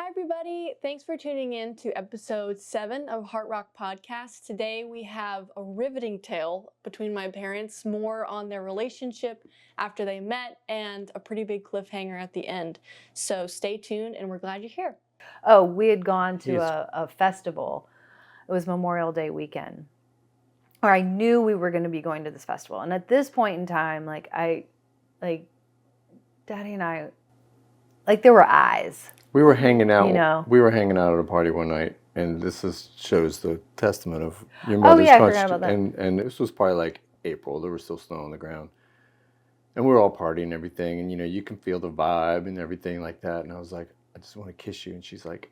Hi, everybody. Thanks for tuning in to episode 7 of HeartRock Podcast. Today we have a riveting tale between my parents, more on their relationship after they met, and a pretty big cliffhanger at the end. So stay tuned, and we're glad you're here. Oh, we had gone to a festival. It was Memorial Day weekend. Or I knew we were going to be going to this festival. And at this point in time, Daddy and I, there were eyes. We were hanging out. You know. We were hanging out at a party one night, and this shows the testament of your mother's I forgot about that. And this was probably like April. There was still snow on the ground, and we were all partying and everything. And you can feel the vibe and everything like that. And I was like, I just want to kiss you. And she's like,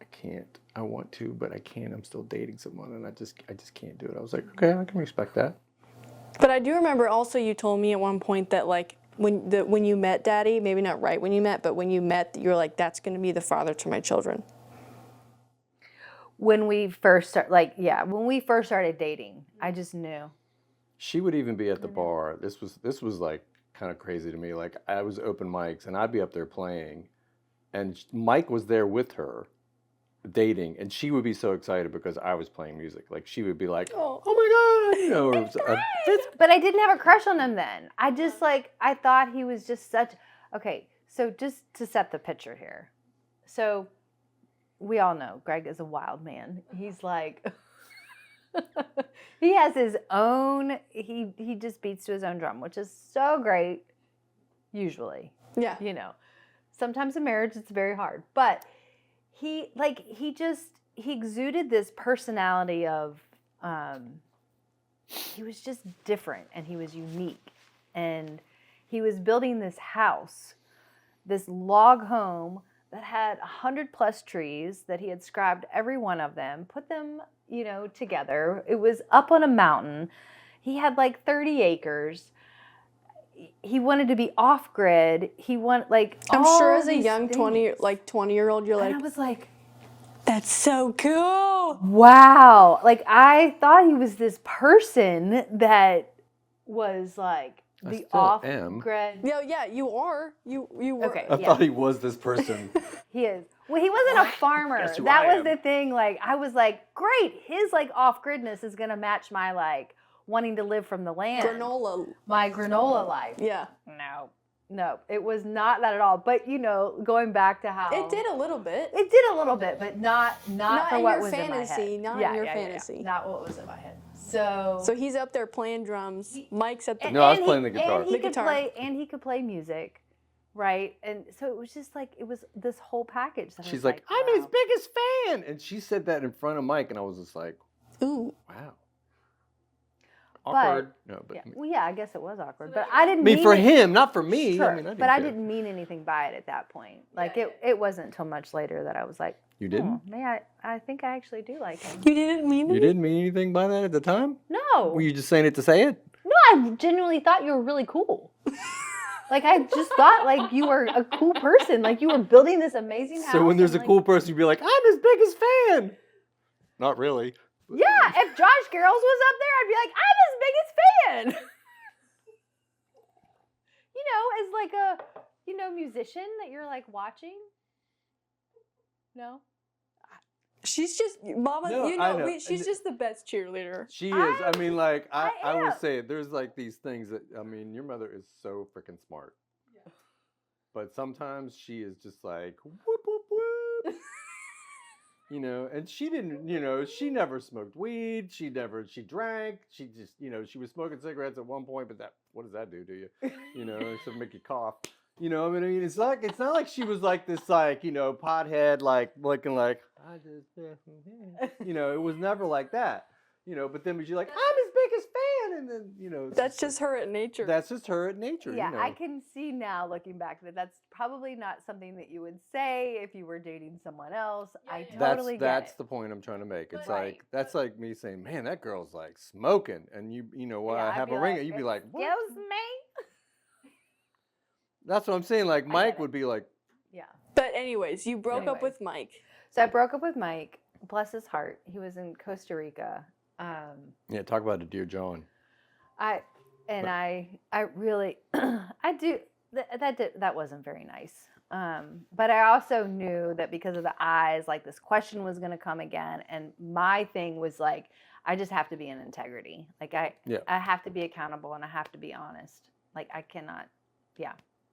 I can't. I want to, but I can't. I'm still dating someone, and I just can't do it. I was like, okay, I can respect that. But I do remember also you told me at one point that when you met Daddy, maybe not right when you met, but when you met, you're like, that's going to be the father to my children. When we first started dating, I just knew. She would even be at the bar. This was like kind of crazy to me. Like I was open mics, and I'd be up there playing, and Mike was there with her, dating, and she would be so excited because I was playing music. Like she would be like, "Oh my God!" But I didn't have a crush on him then. I just I thought he was just such. Okay, so just to set the picture here, so we all know Greg is a wild man. He's like, he has his own. He just beats to his own drum, which is so great. Usually, Yeah. Sometimes in marriage it's very hard, but he exuded this personality of. He was just different, and he was unique, and he was building this house, this log home that had 100+ trees that he had scribed every one of them, put them, together. It was up on a mountain. He had 30 acres. He wanted to be off grid. He wanted I'm all sure as a these young things. 20-year-old, you're And like, I was like, that's so cool. wow. I thought he was this person that was the off grid. Yeah, you are. You were. Okay. I thought he was this person. He is. Well, he wasn't a farmer. Guess who That I was am. the thing. I was like, great. His off gridness is gonna match my wanting to live from the land. My granola life. Yeah. No, it was not that at all. But going back to how It did a little bit. It did a little bit, but not for in what your was fantasy. in my head. Not in your fantasy. Yeah. Not what was in my head. So he's up there playing drums. Mike's at the. No, I was playing the guitar. And he could play music, right? And so it was just it was this whole package. That She's I was like, I'm his biggest fan, and she said that in front of Mike, and I was just like, Ooh. wow. Awkward. I guess it was awkward, but I didn't mean for him, not for me. Sure, I mean, I didn't mean anything by it at that point. It wasn't until much later that I was like, you didn't? I think I actually do like him. You didn't mean it? You didn't mean anything by that at the time? No. Were you just saying it to say it? No, I genuinely thought you were really cool. I just thought you were a cool person. You were building this amazing house. So when there's a cool person, you'd be like, I'm his biggest fan. Not really. Yeah, if Josh Garrels was up there, I'd be like, I'm his biggest fan. As a musician that you're watching. No? She's just, Mama, No, she's just the best cheerleader. She is. I mean, I am. would say there's these things that, your mother is so freaking smart. Yeah. But sometimes she is just whoop, whoop, whoop. And she didn't, she never smoked weed. She drank. She just, she was smoking cigarettes at one point, but what does that do to you? Except make you cough. It's not like she was this, pothead, looking I just, it was never like that. But then she's like, I'm his biggest fan. And then, That's just her at nature. That's just her at nature. Yeah, I can see now looking back that that's probably not something that you would say if you were dating someone else. I totally get it. That's the point I'm trying to make. It's that's like me saying, man, that girl's smoking. And I have a ring. You'd be like, what? Excuse me? That's what I'm saying. Mike would be like. Yeah. But anyways, you broke up with Mike. So I broke up with Mike. Bless his heart. He was in Costa Rica. Yeah, talk about a dear John. I really, I do. That wasn't very nice. But I also knew that because of the eyes, like this question was going to come again. And my thing was like, I just have to be in integrity. Like I have to be accountable and I have to be honest. Like I cannot,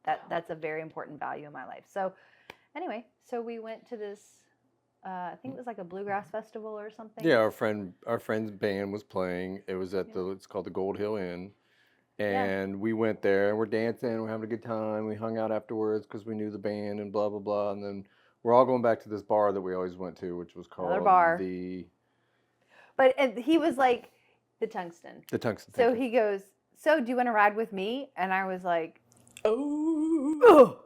that's a very important value in my life. So anyway, so we went to this, I think it was like a bluegrass festival or something. Yeah, our friend's band was playing. It was at it's called the Gold Hill Inn. And we went there and we're dancing, we're having a good time. We hung out afterwards because we knew the band and blah, blah, blah. And then we're all going back to this bar that we always went to, which was called But he was like, the Tungsten. The Tungsten. So he goes, so do you want to ride with me? And I was like, oh,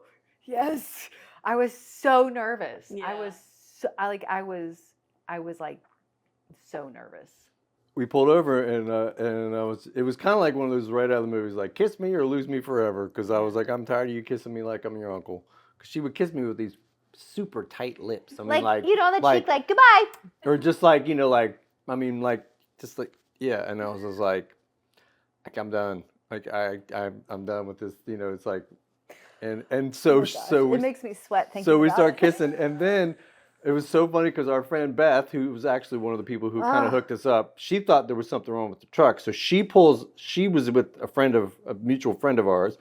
yes. I was so nervous. Yeah. I was like so nervous. We pulled over and it was kind of like one of those right out of the movies, like kiss me or lose me forever. Because I was like, I'm tired of you kissing me like I'm your uncle. Because she would kiss me with these super tight lips. I mean, like you know, on the cheek, like goodbye. Or just like, you know, like, I mean, like, just like, yeah. And I was just like I'm done. Like I'm done with this. You know, it's like, and so it makes me sweat thinking so we about start it. kissing, and then it was so funny because our friend Beth, who was actually one of the people who kind of hooked us up, she thought there was something wrong with the truck. So she was with a mutual friend of ours.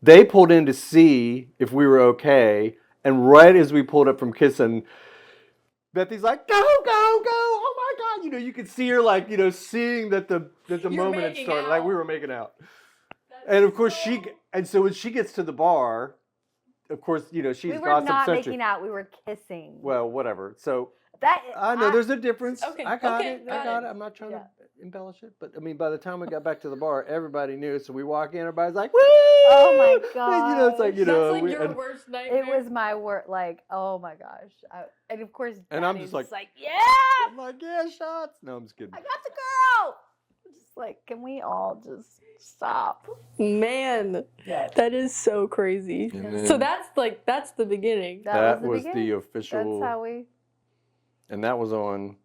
They pulled in to see if we were okay. And right as we pulled up from kissing, Bethy's like, go, go, go. Oh my God. You know, you could see her like, you know, seeing that the moment had started. Like we were making out. And of course so when she gets to the bar, of course, you know, she's we were gossip not centric. making out, we were kissing. Well, whatever. So that I know there's a difference. Okay, I got okay, it. got I got it. it. I'm not trying Yeah. to embellish it, but I mean, by the time we got back to the bar, everybody knew. So we walk in, everybody's like, "Woo!" Oh my God! You know, it's like That's like your worst nightmare. It was my work. Like, oh my gosh! And of course, And I'm Daddy's just like, yeah, I'm like, yeah, shots. No, I'm just kidding. I got the girl. Just like, can we all just stop? Man, Yeah. that is so crazy. And So then that's the beginning. that was beginning. the official. That's how we. And that was on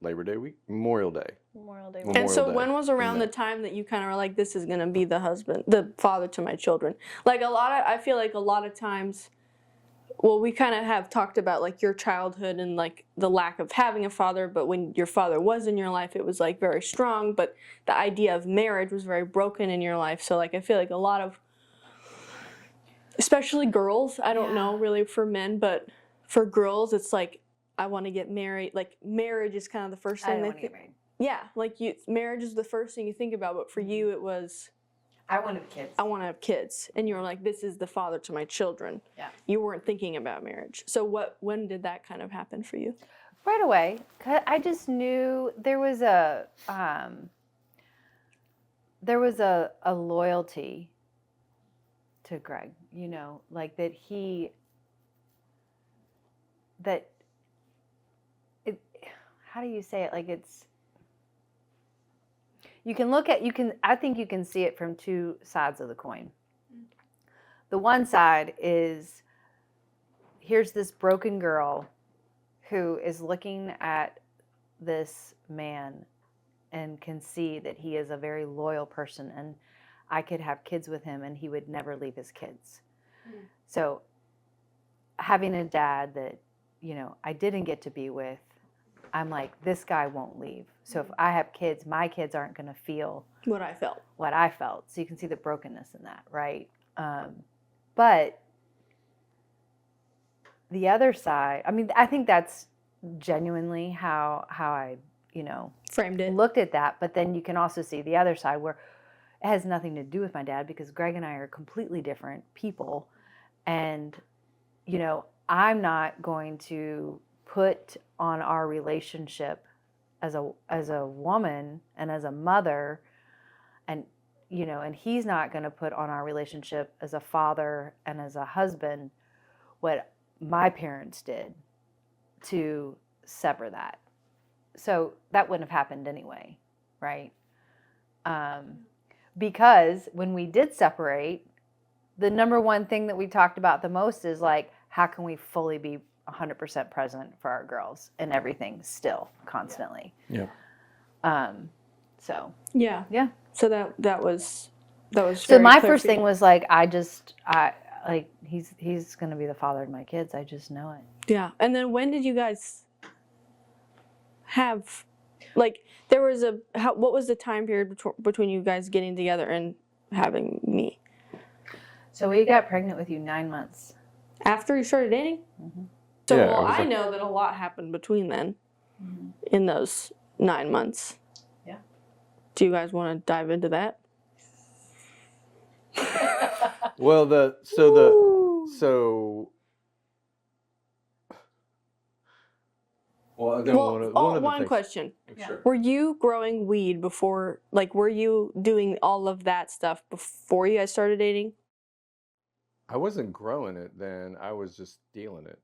Labor Day week, Memorial Day. Memorial Day. And so Day. when was around the time that you kind of were like, this is going to be the father to my children? Like I feel like a lot of times, well, we kind of have talked about like your childhood and like the lack of having a father, but when your father was in your life, it was like very strong, but the idea of marriage was very broken in your life. So like I feel like a lot of, especially girls, I don't know really for men, but for girls, it's like, I want to get married. Like marriage is kind of the first thing. I don't want to get married. Yeah, like marriage is the first thing you think about, but for you it was, I want to have kids. I want to have kids, and you were like, this is the father to my children. Yeah. You weren't thinking about marriage. So when did that kind of happen for you? Right away. 'Cause I just knew there was a loyalty to Greg. You know, like that how do you say it? Like I think you can see it from two sides of the coin. The one side is, here's this broken girl who is looking at this man and can see that he is a very loyal person and I could have kids with him and he would never leave his kids. So having a dad that, you know, I didn't get to be with, I'm like, this guy won't leave. So if I have kids, my kids aren't going to feel What I felt. So you can see the brokenness in that, right? But the other side, I mean, I think that's genuinely how I, you know, Framed it. looked at that. But then you can also see the other side where it has nothing to do with my dad because Greg and I are completely different people. And, you know, I'm not going to put on our relationship as a woman and as a mother, and you know, and he's not going to put on our relationship as a father and as a husband what my parents did to sever that. So that wouldn't have happened anyway, right? Because when we did separate, the number one thing that we talked about the most is like, how can we fully be 100% present for our girls and everything still constantly. Yeah. So. Yeah. Yeah. So that was So my first thing was like, like he's going to be the father of my kids. I just know it. Yeah. And then when did you guys have, like, there was what was the time period between you guys getting together and having me? So we got pregnant with you 9 months. After you started dating? Mm-hmm. So, Yeah, well, it was I like- know that a lot happened between then, Mm-hmm. in those 9 months. Yeah. Do you guys want to dive into that? Well, Well, then one of the one things. question. Sure. Were you growing weed before, like, were you doing all of that stuff before you guys started dating? I wasn't growing it then. I was just dealing it.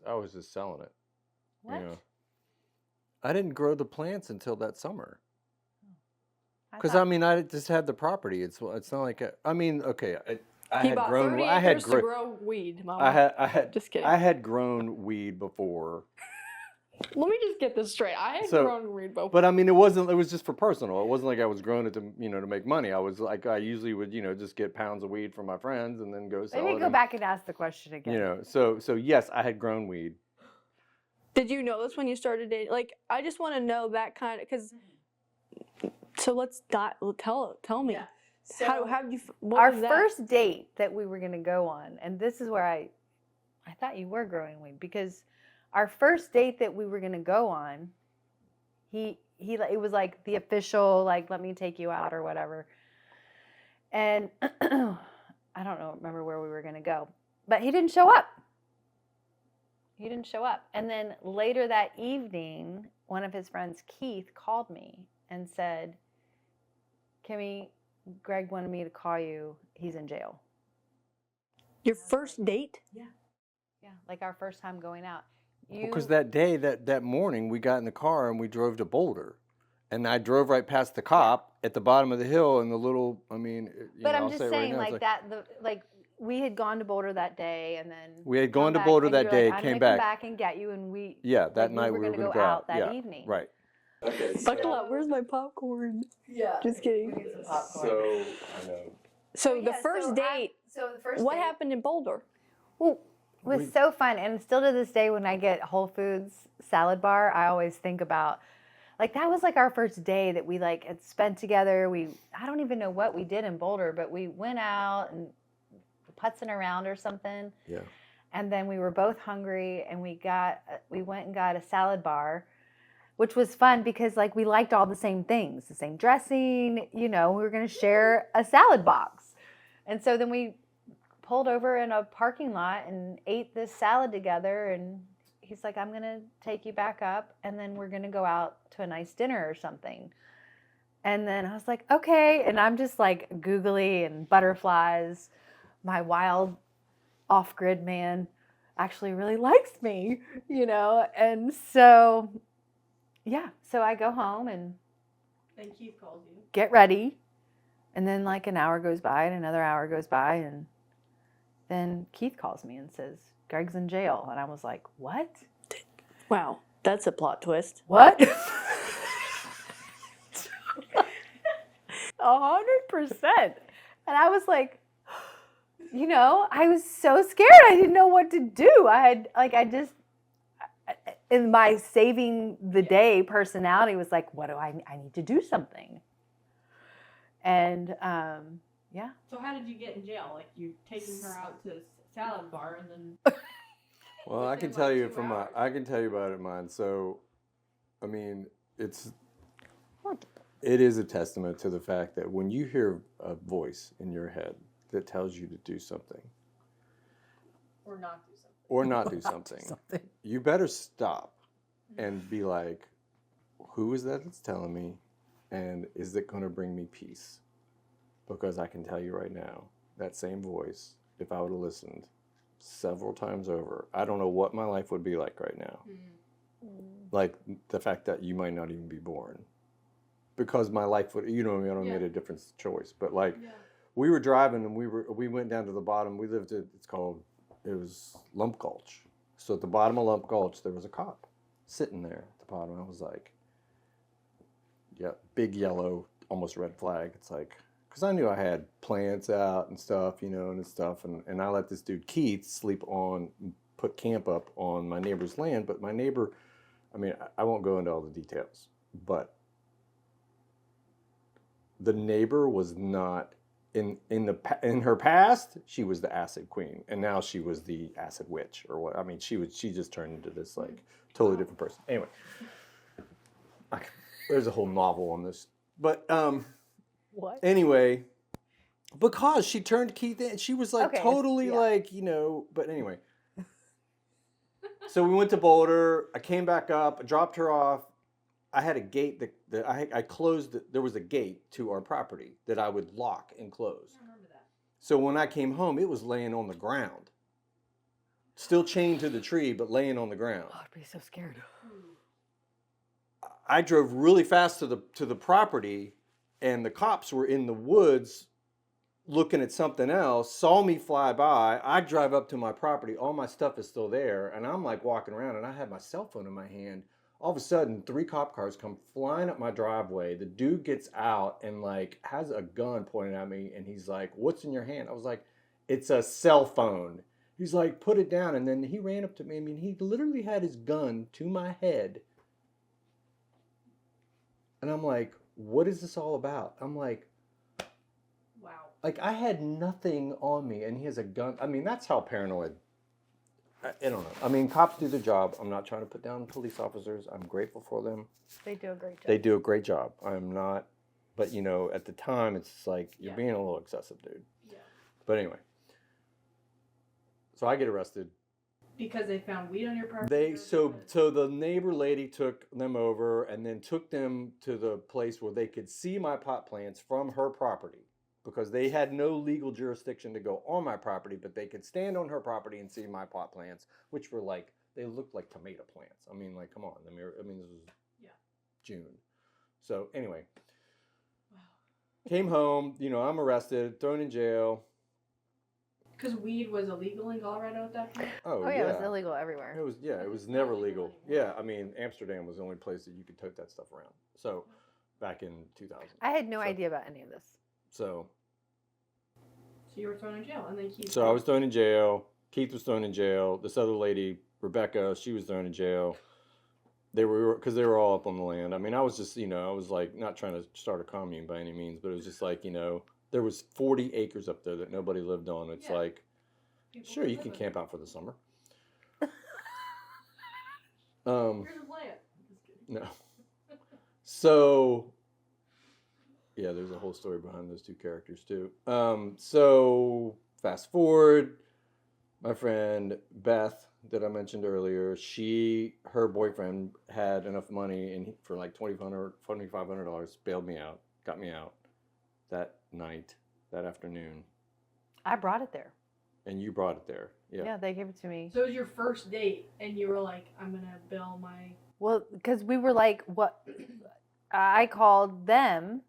I was just selling it. What? You know? I didn't grow the plants until that summer. Because thought- I mean, I just had the property. It's not like okay. I He had bought grown. 30 I had acres to grow weed, Mama. I had. Just kidding. I had grown weed before. Let me just get this straight. I had So- grown weed before. But I mean, it wasn't. It was just for personal. It wasn't like I was growing it to to make money. I was like, I usually would just get pounds of weed from my friends and then go sell it. Maybe go back and ask the question again. So yes, I had grown weed. Did you know this when you started dating? Like, I just want to know that kind of, because. So let's tell me. Yeah. How did you? What Our was that? first date that we were going to go on, and this is where I thought you were growing weed, because our first date that we were going to go on, it was like the official, like, let me take you out or whatever. And I don't remember where we were going to go, but he didn't show up. And then later that evening, one of his friends, Keith, called me and said, Kimmy, Greg wanted me to call you. He's in jail. Your first date? Yeah, like our first time going out. Because that day, that morning, we got in the car and we drove to Boulder, and I drove right past the cop at the bottom of the hill and the little. I mean, But I'm I'll just say it saying, right now, like we had gone to Boulder that day, and then we had come gone to back, Boulder and that you were day, like, came I'm gonna back. come back and get you, and we that night we were gonna go out that yeah, evening. Right. Okay. Buckle up. Where's my popcorn? Yeah, Just kidding. We need some popcorn. So I know. So the first date. What happened in Boulder? Well, it was so fun, and still to this day, when I get Whole Foods salad bar, I always think about, like, that was like our first day that we like had spent together. I don't even know what we did in Boulder, but we went out and putzing around or something. Yeah. And then we were both hungry, and we went and got a salad bar, which was fun because, like, we liked all the same things, the same dressing. We were going to share a salad box, and so then we pulled over in a parking lot and ate this salad together. And he's like, I'm going to take you back up, and then we're going to go out to a nice dinner or something. And then I was like, okay. And I'm just like googly and butterflies. My wild off-grid man actually really likes me, And so, yeah. So I go home and Keith calls you. get ready. And then like an hour goes by and another hour goes by. And then Keith calls me and says, Greg's in jail. And I was like, what? Wow, that's a plot twist. What? 100%. And I was like, I was so scared. I didn't know what to do. In my saving the day personality was like, what do I need to do something. And yeah. So how did you get in jail? Like, you taking her out to salad bar and then... Well, I can tell you about it, mine. So, I mean, it is a testament to the fact that when you hear a voice in your head that tells you to do something, Or not do something. you better stop and be like, who is that that's telling me, and is it going to bring me peace? Because I can tell you right now, that same voice, if I would have listened several times over, I don't know what my life would be like right now. Like the fact that you might not even be born, because my life would, I made a different choice. But like, we were driving and we went down to the bottom. We lived at, it was Lump Gulch. So at the bottom of Lump Gulch, there was a cop sitting there at the bottom. I was like, yeah, big yellow, almost red flag. It's like, because I knew I had plants out and stuff, and I let this dude Keith put camp up on my neighbor's land. But my neighbor, I mean, I won't go into all the details, but the neighbor was not in her past. She was the acid queen, and now she was the acid witch, or what? I mean, she just turned into this like totally different person. Anyway, there's a whole novel on this, but What? anyway, because she turned Keith in, she was like Okay, totally yeah. like, But anyway, so we went to Boulder. I came back up, I dropped her off. I had a gate that I closed. There was a gate to our property that I would lock and close. I remember that. So when I came home, it was laying on the ground, still chained to the tree, but laying on the ground. Oh, I'd be so scared. I drove really fast to the property, and the cops were in the woods looking at something else, saw me fly by. I drive up to my property, all my stuff is still there, and I'm like walking around, and I had my cell phone in my hand. All of a sudden, 3 cop cars come flying up my driveway. The dude gets out and like has a gun pointed at me, and he's like, "What's in your hand?" I was like, "It's a cell phone." He's like, "Put it down." And then he ran up to me. I mean, he literally had his gun to my head. And I'm like, "What is this all about?" I'm like, Wow. like I had nothing on me, and he has a gun. I mean, that's how paranoid. I don't know. I mean, cops do their job. I'm not trying to put down police officers. I'm grateful for them. They do a great job. They do a great job. I'm not, but at the time, it's like you're being a little excessive, dude. Yeah. But anyway, so I get arrested. Because they found weed on your property? So the neighbor lady took them over and then took them to the place where they could see my pot plants from her property, because they had no legal jurisdiction to go on my property, but they could stand on her property and see my pot plants, which were like, they looked like tomato plants. I mean, like, come on. I mean, this was June. So anyway, came home, I'm arrested, thrown in jail. Because weed was illegal in Colorado at that point? Oh yeah, it was illegal everywhere. It was never legal. Yeah, I mean, Amsterdam was the only place that you could tote that stuff around. So back in 2000. I had no idea about any of this. So you were thrown in jail, and then Keith. So I was thrown in jail. Keith was thrown in jail. This other lady, Rebecca, she was thrown in jail. Because they were all up on the land. I mean, I was just, I was like not trying to start a commune by any means, but it was just like, there was 40 acres up there that nobody lived on. It's like, sure, you can camp out for the summer. Here's a plant. No. So, yeah, there's a whole story behind those 2 characters too. So fast forward, my friend Beth that I mentioned earlier, her boyfriend had enough money and for like $2,500, bailed me out, got me out that night, that afternoon. I brought it there. And you brought it there. Yeah. Yeah, they gave it to me. So it was your first date, and you were like, I'm going to bail my... Well, because we were like, what? I called them.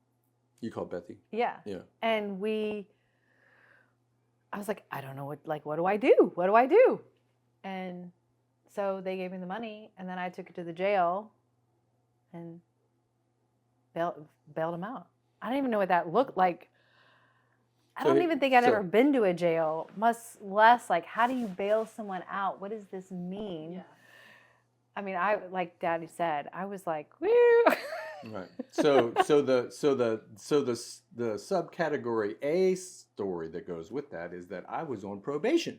You called Bethy? Yeah. Yeah. And I was like, I don't know what do I do? What do I do? And so they gave me the money, and then I took it to the jail and bailed them out. I don't even know what that looked like. I don't even think I'd ever been to a jail, much less like, how do you bail someone out? What does this mean? Yeah. I mean, like Daddy said, I was like, woo. Right. So the subcategory A story that goes with that is that I was on probation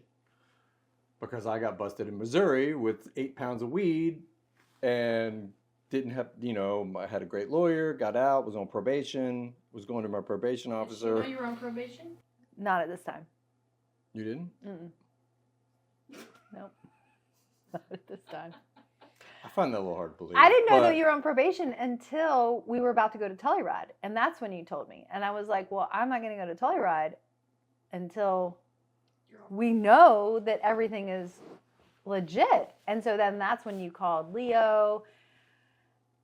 because I got busted in Missouri with 8 pounds of weed and didn't have, I had a great lawyer, got out, was on probation, was going to my probation officer. Did she know you were on probation? Not at this time. You didn't? Mm-mm. Nope. Not at this time. I find that a little hard to believe. I didn't know that you were on probation until we were about to go to Telluride. And that's when you told me. And I was like, well, I'm not going to go to Telluride until we know that everything is legit. And so then that's when you called Leo.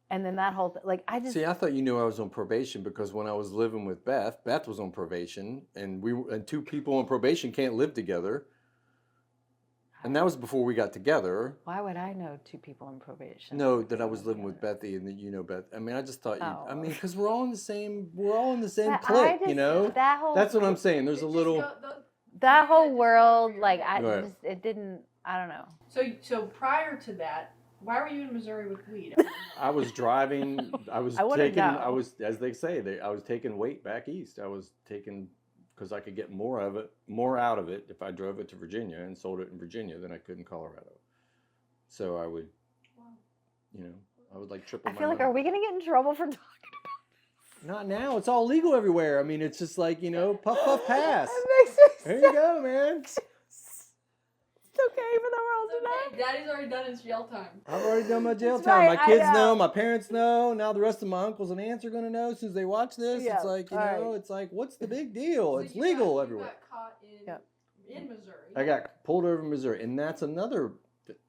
And then that whole See, I thought you knew I was on probation because when I was living with Beth was on probation, and 2 people on probation can't live together. And that was before we got together. Why would I know two people in probation? No, that I was living with Bethy, and that you know Beth. I mean, I just thought you. I mean, because we're all in the same But clique, I you just- know. that whole That's what I'm saying. There's a little. that whole world, like Right. it didn't. I don't know. So prior to that, why were you in Missouri with weed? I was driving. I was I wanna taking. know. I was, as they say, I was taking weight back east. I was taking because I could get more out of it if I drove it to Virginia and sold it in Virginia than I could in Colorado. So I would, you know, I would like triple. I feel my like, money. are we gonna get in trouble for talking Not now. It's all legal everywhere. I mean, it's just like, you know, puff, puff, pass. That makes me There you go, man. It's okay for the world to know. Daddy's already done his jail time. I've already done my jail That's time. right, My I kids know. know. My parents know. Now the rest of my uncles and aunts are going to know as soon as they watch this. Yeah, It's like, you all know, right. it's like, what's the big deal? So It's you legal got, everywhere. You got caught in Missouri. I got pulled over in Missouri. And that's another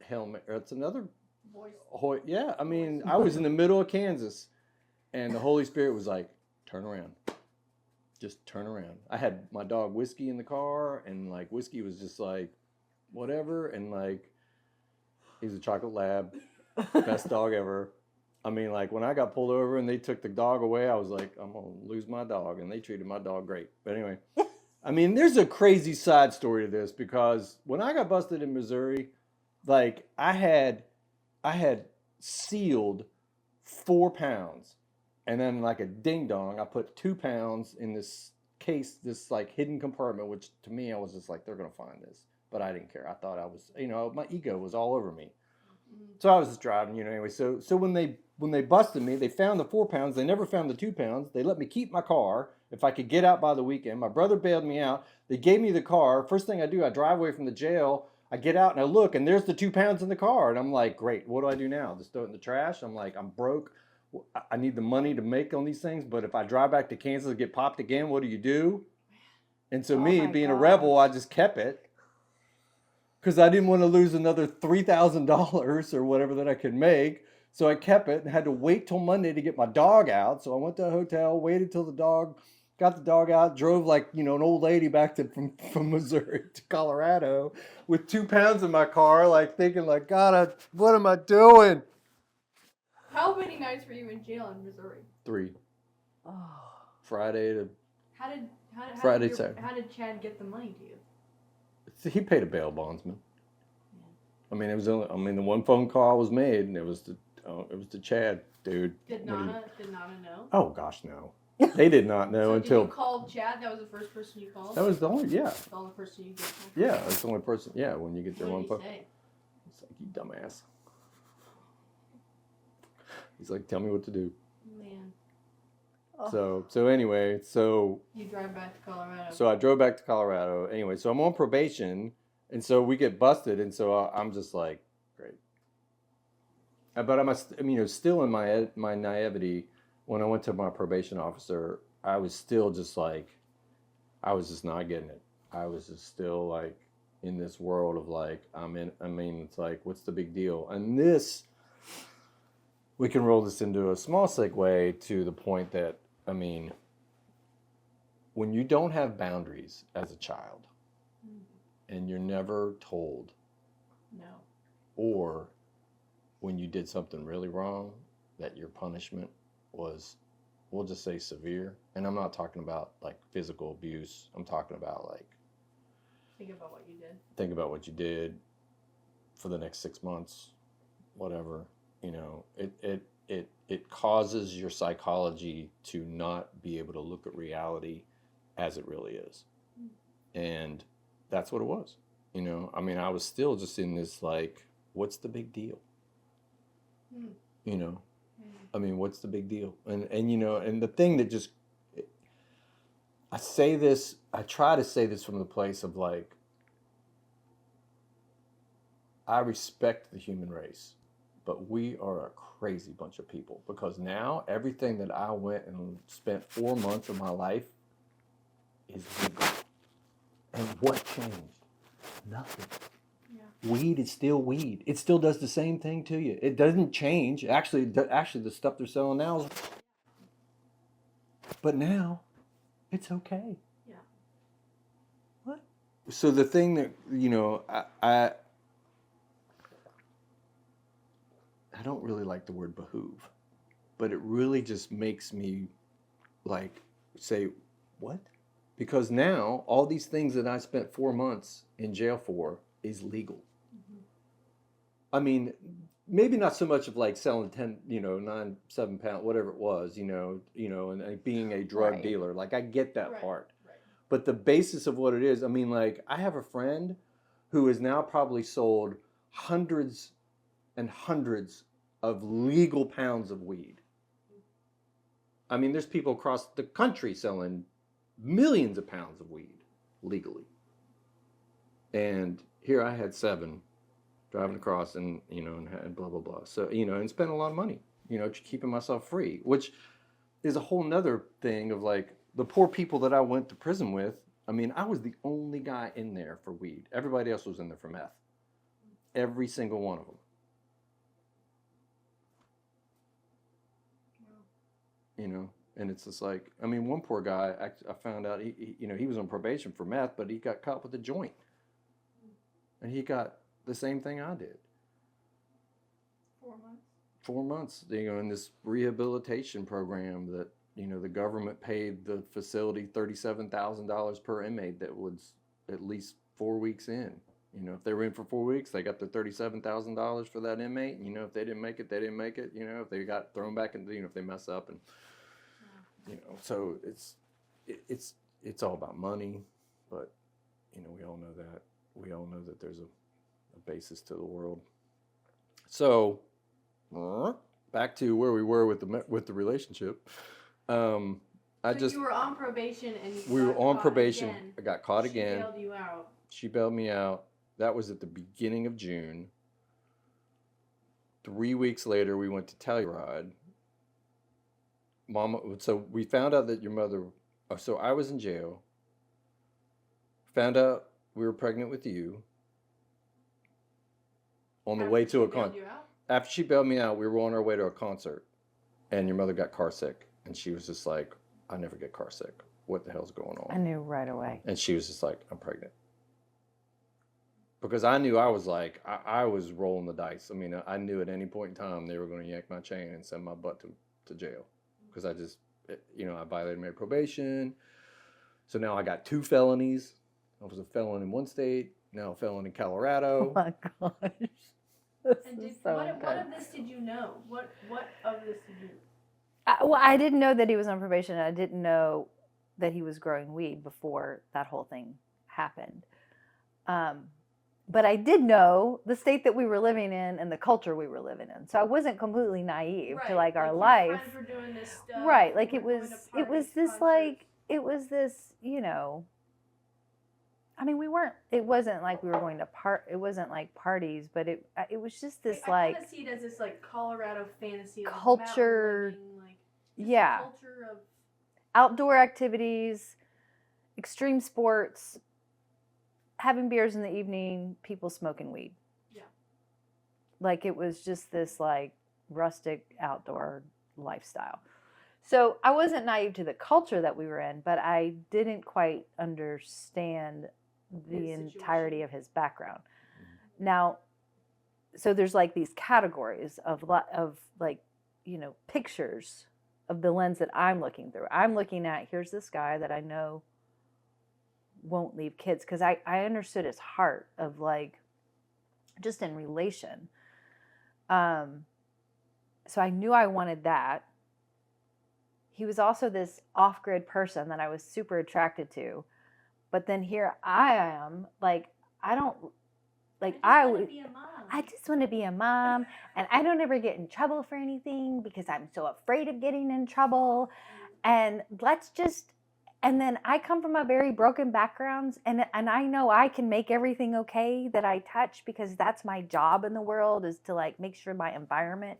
helmet. That's another. Voice. Yeah. I mean, I was in the middle of Kansas and the Holy Spirit was like, turn around. Just turn around. I had my dog Whiskey in the car, and like Whiskey was just like, whatever, and like, he's a chocolate lab, best dog ever. I mean, like when I got pulled over and they took the dog away, I was like, I'm gonna lose my dog, and they treated my dog great. But anyway, I mean, there's a crazy side story to this because when I got busted in Missouri, like I had sealed 4 pounds. And then like a ding dong, I put 2 pounds in this case, this like hidden compartment, which to me, I was just like, they're going to find this. But I didn't care. I thought I was, you know, my ego was all over me. So I was just driving, you know, anyway. So when they busted me, they found the 4 pounds. They never found the 2 pounds. They let me keep my car if I could get out by the weekend. My brother bailed me out. They gave me the car. First thing I do, I drive away from the jail. I get out and I look, and there's the 2 pounds in the car. And I'm like, great, what do I do now? Just throw it in the trash? I'm like, I'm broke. I need the money to make on these things, but if I drive back to Kansas and get popped again, what do you do? And so me, my being a gosh. rebel, I just kept it because I didn't want to lose another $3,000 or whatever that I could make. So I kept it and had to wait till Monday to get my dog out. So I went to a hotel, waited till got the dog out, drove like, you know, an old lady back from Missouri to Colorado with 2 pounds in my car, like thinking like, God, what am I doing? How many nights were you in jail in Missouri? 3. Oh. Friday to Friday, Saturday. How did Chad get the money to you? he paid a bail bondsman. I mean, the one phone call was made, and it was to Chad, dude. Did Nana know? Oh gosh, no. They did not know So until did you call Chad? That was the first person you called? that was the only The only person you did call? yeah, that's the only person. Yeah, when you get their one What did phone, he say? it's like, you dumbass. He's like, tell me what to do. Man, So anyway, you drive back to Colorado. So I drove back to Colorado. Anyway, so I'm on probation, and so we get busted, and so I'm just like, great. But I'm still in my naivety. When I went to my probation officer, I was still just like, I was just not getting it. I was just still like in this world of like, it's like, what's the big deal? And we can roll this into a small segue to the point that, I mean, when you don't have boundaries as a child and you're never told, No. or when you did something really wrong, that your punishment was, we'll just say severe. And I'm not talking about like physical abuse. I'm talking about like, Think about what you did. think about what you did for the next 6 months, whatever. You know, it causes your psychology to not be able to look at reality as it really is. And that's what it was. You know, I mean, I was still just in this like, what's the big deal? You know, I mean, what's the big deal? And you know, and the thing that just, I try to say this from the place of like, I respect the human race, but we are a crazy bunch of people, because now everything that I went and spent 4 months of my life is legal. And what changed? Nothing. Yeah. Weed is still weed. It still does the same thing to you. It doesn't change. Actually, the stuff they're selling now is, but now it's okay. Yeah. What? So the thing that, you know, I don't really like the word behoove, but it really just makes me like say, what? Because now all these things that I spent 4 months in jail for is legal. I mean, maybe not so much of like selling 10, 9, 7 pound, whatever it was, and being a drug Right. dealer. Like I get that Right. part. But the basis of what it is, I mean, like I have a friend who has now probably sold hundreds and hundreds of legal pounds of weed. I mean, there's people across the country selling millions of pounds of weed legally. And here I had 7 driving across and, and blah, blah, blah. So, and spent a lot of money, keeping myself free, which is a whole nother thing of like the poor people that I went to prison with. I mean, I was the only guy in there for weed. Everybody else was in there for meth. Every single one of them. And it's just like, I mean, one poor guy, I found out, he was on probation for meth, but he got caught with a joint. And he got the same thing I did. 4 months. 4 months, in this rehabilitation program that, the government paid the facility $37,000 per inmate that was at least 4 weeks in. If they were in for 4 weeks, they got the $37,000 for that inmate. And, if they didn't make it, they didn't make it. If they got thrown back into, if they mess up and, so it's all about money. But, we all know that. We all know that there's a basis to the world. So, back to where we were with the relationship. You were on probation and we were on probation. Again. I got caught again. She bailed you out. She bailed me out. That was at the beginning of June. 3 weeks later, we went to Telluride. Mama, so we found out that your mother. So I was in jail. Found out we were pregnant with you. On the way to a concert. After she bailed me out, we were on our way to a concert, and your mother got car sick, and she was just like, "I never get car sick. What the hell's going on?" I knew right away. And she was just like, "I'm pregnant." Because I knew I was like, I was rolling the dice. I mean, I knew at any point in time they were going to yank my chain and send my butt to jail. Because I just, I violated my probation. So now I got 2 felonies. I was a felon in one state, now a felon in Colorado. Oh my gosh. What of this did you know? What of this did you Well, I didn't know that he was on probation. I didn't know that he was growing weed before that whole thing happened. But I did know the state that we were living in and the culture we were living in. So I wasn't completely naive to like our life. Your friends were doing this stuff. Right. Like it going was to this concerts. like, it was this, I mean, it wasn't like we were going to it wasn't like parties, but it was just this I kind of see it as this like Colorado fantasy. Like culture. Yeah. Culture of outdoor activities, extreme sports, having beers in the evening, people smoking weed. Yeah. Like it was just this like rustic outdoor lifestyle. So I wasn't naive to the culture that we were in, but I didn't quite understand the entirety of his background. Now, so there's like these categories of like, pictures of the lens that I'm looking through. I'm looking at, here's this guy that I know won't leave kids, because I understood his heart of like, just in relation. So I knew I wanted that. He was also this off-grid person that I was super attracted to. But then here I am, like, I don't, like, I just want to be a mom, and I don't ever get in trouble for anything because I'm so afraid of getting in trouble. And and then I come from a very broken background, and I know I can make everything okay that I touch, because that's my job in the world, is to like make sure my environment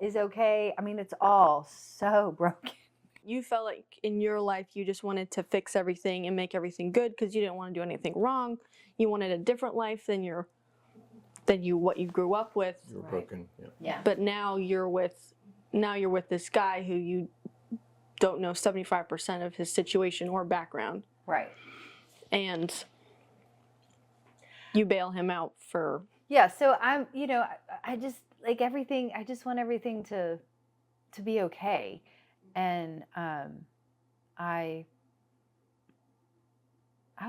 is okay. I mean, it's all so broken. You felt like in your life you just wanted to fix everything and make everything good because you didn't want to do anything wrong. You wanted a different life than what you grew up with. You were broken. Yeah. But now you're with this guy who you don't know 75% of his situation or background. Right. And you bail him out for. Yeah, so I'm, I just, like everything, I just want everything to be okay. And I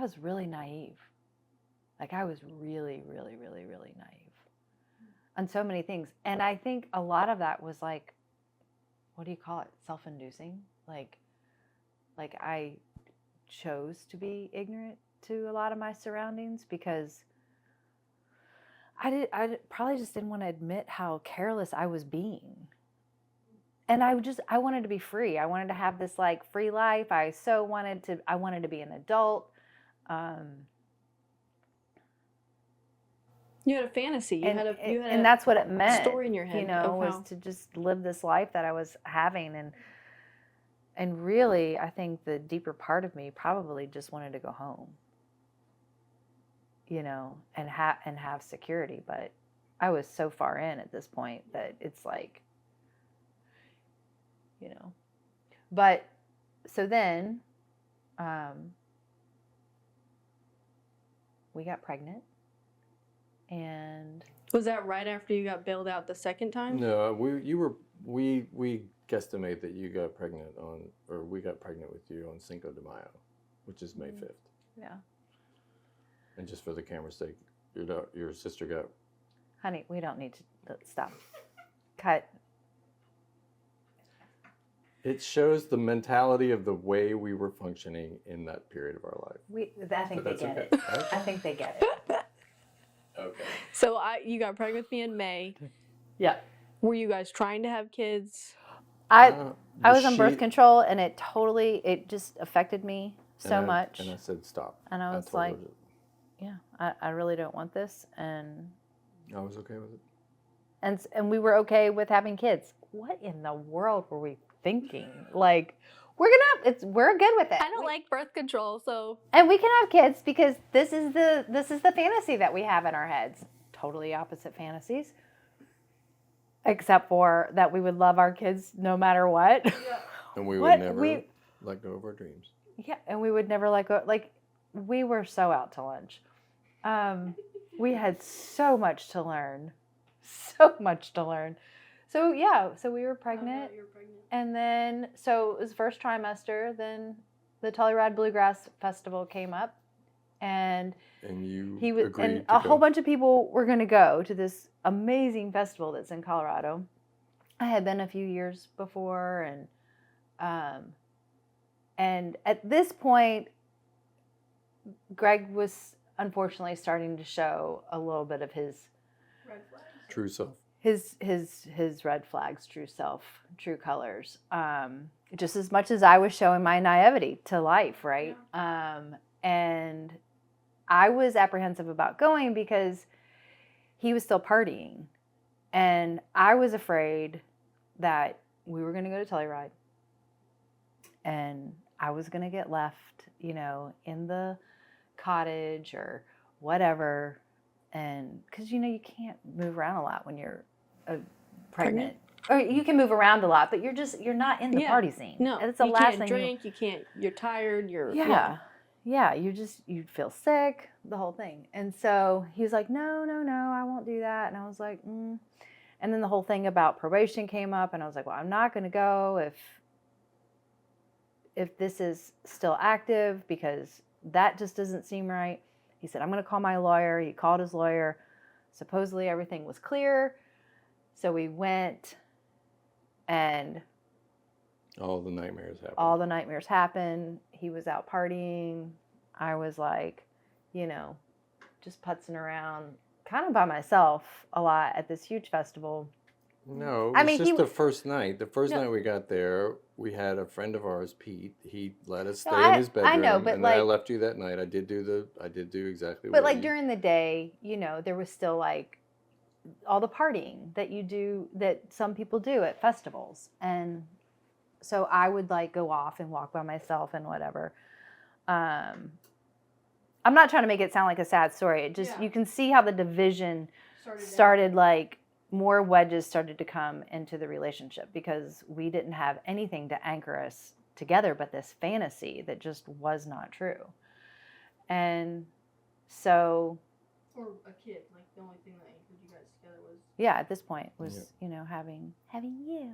was really naive. Like I was really, really, really, really naive on so many things. And I think a lot of that was like, what do you call it? Self-inducing. Like I chose to be ignorant to a lot of my surroundings because I probably just didn't want to admit how careless I was being. And I wanted to be free. I wanted to have this like free life. I wanted to be an adult. You had a fantasy. You had and that's what it meant. Story in your head, was to just live this life that I was having, and really, I think the deeper part of me probably just wanted to go home, and have security. But I was so far in at this point that it's like, But so then, we got pregnant. And was that right after you got bailed out the second time? No, we guesstimate that you got pregnant we got pregnant with you on Cinco de Mayo, which is May 5th. Yeah. And just for the camera's sake, your sister got. Honey, we don't need to stop. Cut. It shows the mentality of the way we were functioning in that period of our life. I think they get it. Okay. I think they get it. Okay. So you got pregnant with me in May. Yeah. Were you guys trying to have kids? I was on birth control, and it just affected me so much. And I said, stop. And I was like, yeah, I really don't want this. And I was okay with it. And we were okay with having kids. What in the world were we thinking? Like, we're good with it. I don't like birth control, so. And we can have kids because this is the fantasy that we have in our heads. Totally opposite fantasies. Except for that we would love our kids no matter what. Yeah. And we would never let go of our dreams. Yeah, and we would never let go. Like, we were so out to lunch. We had so much to learn. So much to learn. So, yeah, so we were pregnant. You were pregnant. And then, so it was first trimester. Then the Telluride Bluegrass Festival came up. And a whole bunch of people were going to go to this amazing festival that's in Colorado. I had been a few years before, and at this point, Greg was unfortunately starting to show a little bit of his red flags. True self. His red flags, true self, true colors. Just as much as I was showing my naivety to life, right? Yeah. And I was apprehensive about going because he was still partying. And I was afraid that we were going to go to Telluride. And I was going to get left, in the cottage or whatever. And because, you can't move around a lot when you're pregnant. Or you can move around a lot, but you're not in the party scene. No, it's the you last can't thing drink, you're tired, Yeah, you feel sick, the whole thing. And so he was like, no, I won't do that. And I was like, And then the whole thing about probation came up, and I was like, well, I'm not going to go if this is still active, because that just doesn't seem right. He said, I'm going to call my lawyer. He called his lawyer. Supposedly everything was clear. So we went, and all the nightmares happened. He was out partying. I was like, just putzing around kind of by myself a lot at this huge festival. No, it was just the first night. The first night we got there, we had a friend of ours, Pete. He let us stay in his bedroom. I know, but and then I left you that night. I did do exactly what. But like during the day, there was still like all the partying that you do, that some people do at festivals. And so I would like go off and walk by myself and whatever. I'm not trying to make it sound like a sad story. It just, you can see how the division started like more wedges started to come into the relationship because we didn't have anything to anchor us together but this fantasy that just was not true. And so... Or a kid. Like the only thing that anchored you guys together was Yeah, at this point was, having you.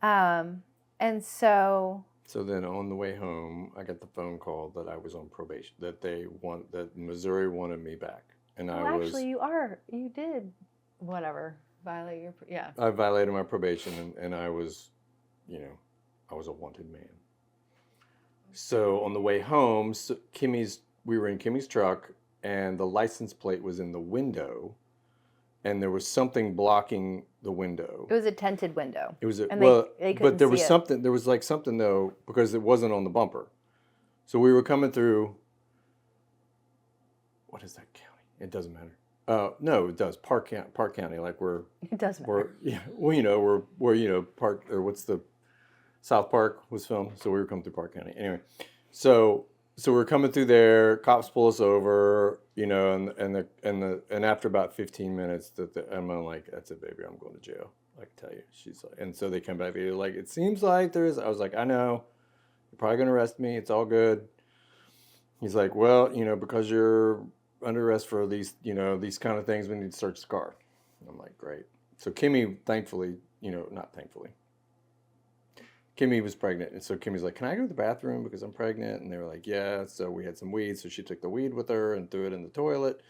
And so. So then on the way home, I got the phone call that I was on probation, that Missouri wanted me back. And Actually, you did, whatever, violate your, yeah. I violated my probation and I was, I was a wanted man. So on the way home, we were in Kimmy's truck and the license plate was in the window and there was something blocking the window. It was a tinted window. It was they couldn't but there was see something. There was like something though because it wasn't on the bumper. So we were coming through. What is that county? It doesn't matter. No, it does. Park County. Like It does matter. Where Park or what's the South Park was filmed. So we were coming through Park County. Anyway, so we're coming through there. Cops pull us over. And after about 15 minutes, I'm like, that's it, baby. I'm going to jail. I can tell you. She's like, and so they come back. They're like, it seems like there is. I was like, I know. You're probably going to arrest me. It's all good. He's like, well, because you're under arrest for these, these kind of things, we need to search the car. I'm like, great. So Kimmy, thankfully, not thankfully. Kimmy was pregnant. And so Kimmy's like, can I go to the bathroom because I'm pregnant? And they were like, yeah. So we had some weed. So she took the weed with her and threw it in the toilet.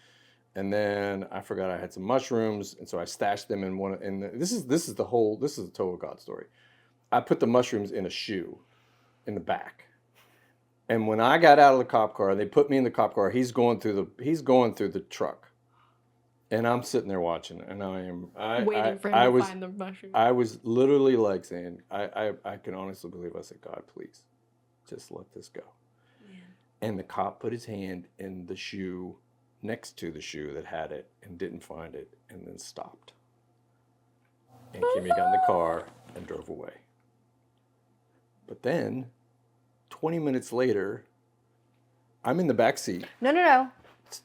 And then I forgot I had some mushrooms. And so I stashed them in one. And this is the total God story. I put the mushrooms in a shoe in the back. And when I got out of the cop car, they put me in the cop car. He's going through the truck. And I'm sitting there watching, and waiting for him to find the mushroom. I was literally like saying, I can honestly believe I said, God, please, just let this go. Man. And the cop put his hand in the shoe next to the shoe that had it and didn't find it, and then stopped. And Kimmy got in the car and drove away. But then, 20 minutes later, I'm in the back seat. No.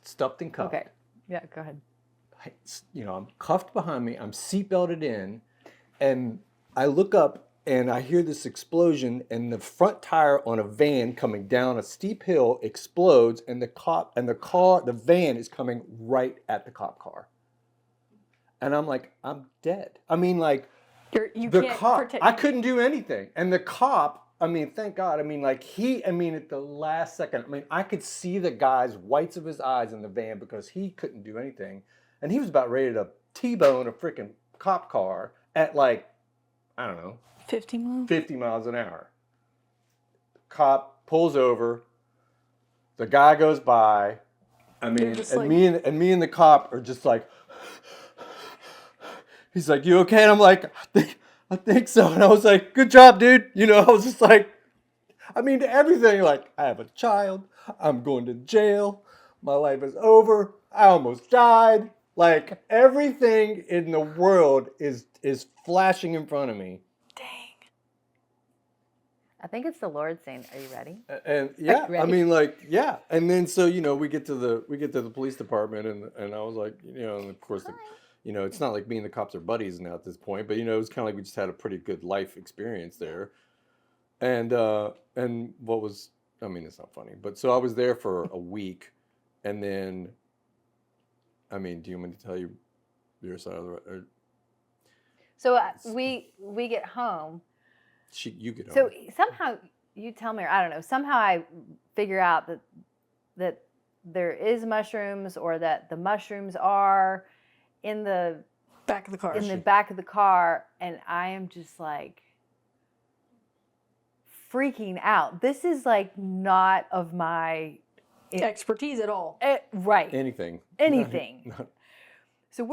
Stuffed and cuffed. Okay. Yeah, go ahead. I'm cuffed behind me, I'm seatbelted in, and I look up and I hear this explosion and the front tire on a van coming down a steep hill explodes and the van is coming right at the cop car. And I'm like, I'm dead. I mean, like, I couldn't do anything. And the cop, I mean, thank God. I mean, like at the last second, I mean, I could see the guy's whites of his eyes in the van because he couldn't do anything. And he was about ready to T-bone a freaking cop car at like, I don't know. 50 miles? 50 miles an hour. Cop pulls over. The guy goes by. I mean, me and the cop are just like, he's like, you okay? And I'm like, I think so. And I was like, good job, dude. I was just like, I mean, everything. Like, I have a child. I'm going to jail. My life is over. I almost died. Like, everything in the world is flashing in front of me. Dang. I think it's the Lord saying, "Are you ready?" And yeah, ready? I mean, like, yeah. And then so we get to the police department, and I was like, and of course, it's not like me and the cops are buddies now at this point, but it was kind of like we just had a pretty good life experience there. And what was, I mean, it's not funny, but so I was there for a week, and then. I mean, do you want me to tell you your side of the road? So we get home. You get home. So somehow you tell me, or I don't know. Somehow I figure out that there is mushrooms, or that the mushrooms are in the back of the car. In the back of the car, and I am just like freaking out. This is like not of my expertise at all. Right. Anything. So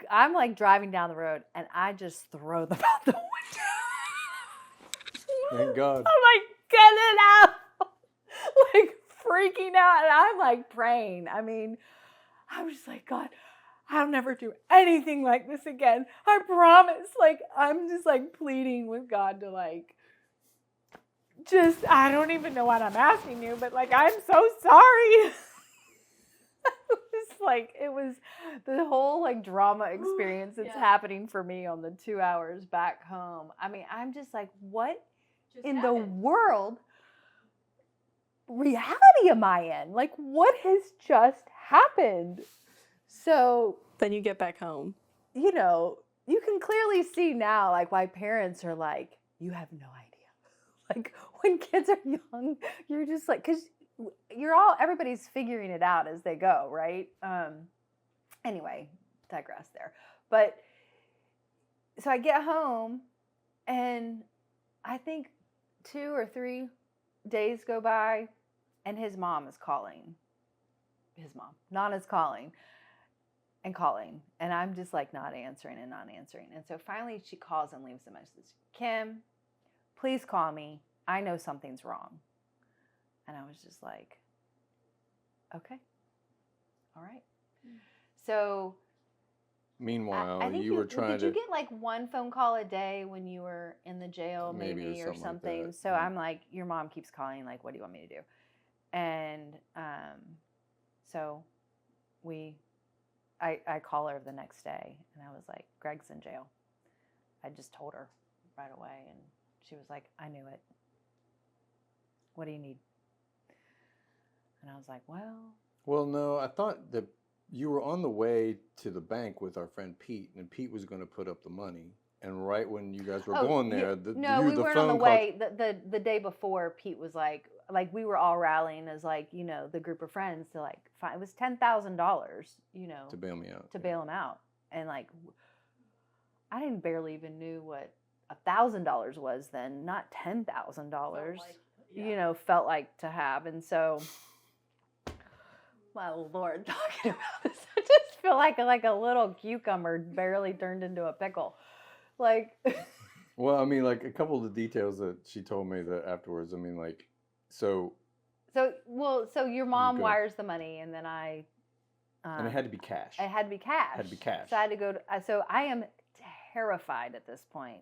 I'm like driving down the road and I just throw them out the window. Thank God. I'm like, get it out. Like freaking out. And I'm like praying. I mean, I'm just like, God, I'll never do anything like this again. I promise. Like, I'm just like pleading with God to like, I don't even know what I'm asking you, but like, I'm so sorry. It was the whole like drama experience that's happening for me on the 2 hours back home. I mean, I'm just like, what in the world reality am I in? Like, what has just happened? So then you get back home. you know, you can clearly see now, like, why parents are like, you have no idea. Like, when kids are young, you're just like, because everybody's figuring it out as they go, right? Anyway, digress there. But so I get home, and I think 2 or 3 days go by, and his mom is calling. His mom, Nana's calling. And I'm just like not answering. And so finally she calls and leaves a message. Kim, please call me. I know something's wrong. And I was just like, okay, all right. So Meanwhile, I think you were trying did you get like one phone call a day when you were in the jail, maybe or something? Like so I'm like, your mom keeps calling, like, what do you want me to do? And so I call her the next day, and I was like, Greg's in jail. I just told her right away, and she was like, I knew it. What do you need? And I was like, Well, no, I thought that you were on the way to the bank with our friend Pete, and Pete was going to put up the money. And right when you guys were going there, we weren't on the way. The day before, Pete was like we were all rallying as like, you know, the group of friends to like find, it was $10,000, you know, to bail me out. To bail him out. And like, I didn't barely even knew what $1,000 was then, not $10,000. You know, felt like to have. And so, my Lord, talking about this, I just feel like a little cucumber barely turned into a pickle. Like, well, I mean, like a couple of the details that she told me that afterwards. I mean, like, so your mom wires the money, and then and it had to be cash. It had to be cash. Had to be cash. So I had to go. So I am terrified at this point.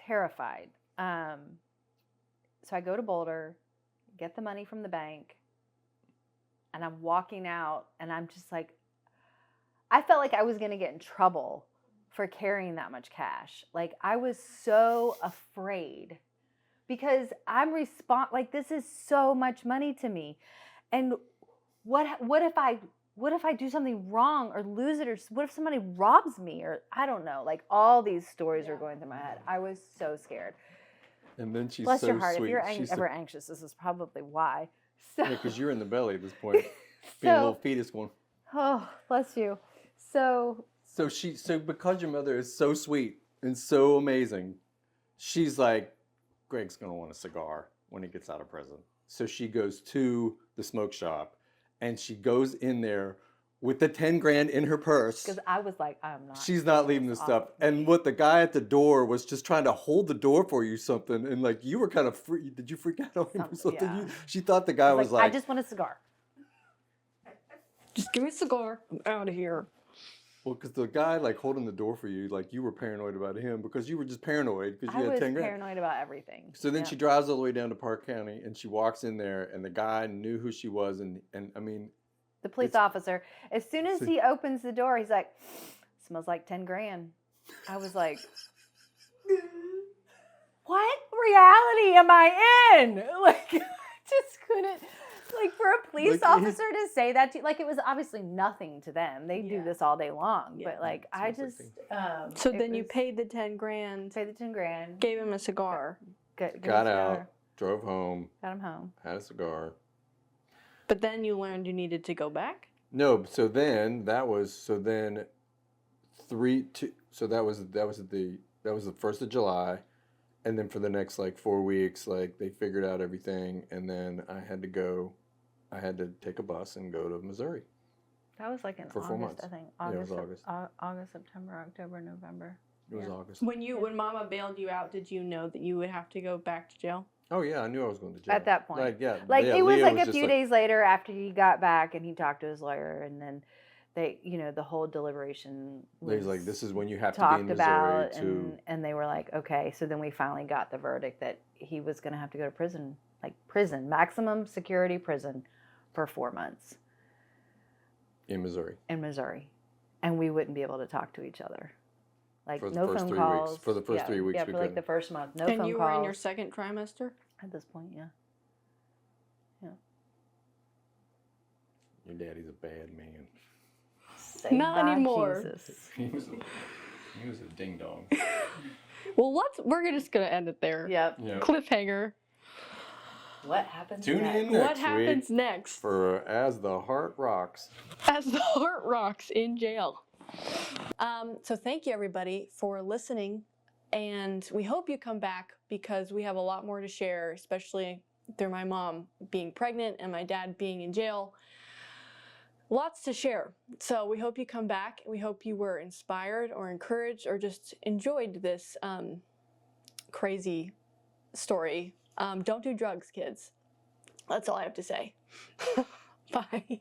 Terrified. So I go to Boulder, get the money from the bank, and I'm walking out, and I'm just like, I felt like I was going to get in trouble for carrying that much cash. Like, I was so afraid because like, this is so much money to me. And what if I do something wrong or lose it, or what if somebody robs me, or I don't know, like all these stories are going through my head. I was so scared. And then she's Bless so your heart. sweet. If you're ever anxious, this is probably why. So, because you're in the belly at this point, being a little fetus going. Oh, bless you. So because your mother is so sweet and so amazing, she's like, Greg's gonna want a cigar when he gets out of prison. So she goes to the smoke shop, and she goes in there with the 10 grand in her purse. Because I was like, I'm not. She's not leaving this stuff. And what the guy at the door was just trying to hold the door for you something. And like, you were kind of free. Did you freak out on him or something? Yeah. She thought the guy was like, I just want a cigar. Just give me a cigar. I'm out of here. Well, because the guy like holding the door for you, like you were paranoid about him because you were just paranoid because you had 10 grand. I was paranoid about everything. So then she drives all the way down to Park County, and she walks in there, and the guy knew who she was. And I mean, the police officer, as soon as he opens the door, he's like, smells like 10 grand. I was like, what reality am I in? Like, I just couldn't, like, for a police officer to say that to you, like, it was obviously nothing to them. They do this all day long. But, like, I just. So then you paid the 10 grand. Paid the 10 grand. Gave him a cigar. Got out, drove home. Got him home. Had a cigar. But then you learned you needed to go back? No, so then that was the 1st of July, and then for the next like 4 weeks, like they figured out everything, and then I had to take a bus and go to Missouri. That was like in for August, 4 months. I think. Yeah, it was August. August, September, October, November. It was August. When Mama bailed you out, did you know that you would have to go back to jail? Oh yeah, I knew I was going to jail. At that point. It was like a few days later after he got back and he talked to his lawyer, and then they, the whole deliberation was He's like, this is when you have to be talked in Missouri about, and they were like, okay. So then we finally got the verdict that he was going to have to go to prison, maximum security prison for 4 months. In Missouri. And we wouldn't be able to talk to each other. Like, for the no first phone 3 calls. weeks. For the first 3 weeks, yeah, we for like couldn't. the first month, no phone calls. And you were in your second trimester? At this point, yeah. Your daddy's a bad man. Say Not bye, anymore. Jesus. He was a ding dong. Well, we're just gonna end it there. Yep. Yeah. Cliffhanger. What happens Tune next? in What next happens week next for As the Heart Rocks. as the heart rocks in jail? So thank you everybody for listening, and we hope you come back because we have a lot more to share, especially through my mom being pregnant and my dad being in jail. Lots to share. So we hope you come back. We hope you were inspired or encouraged or just enjoyed this crazy story. Don't do drugs, kids. That's all I have to say. Bye.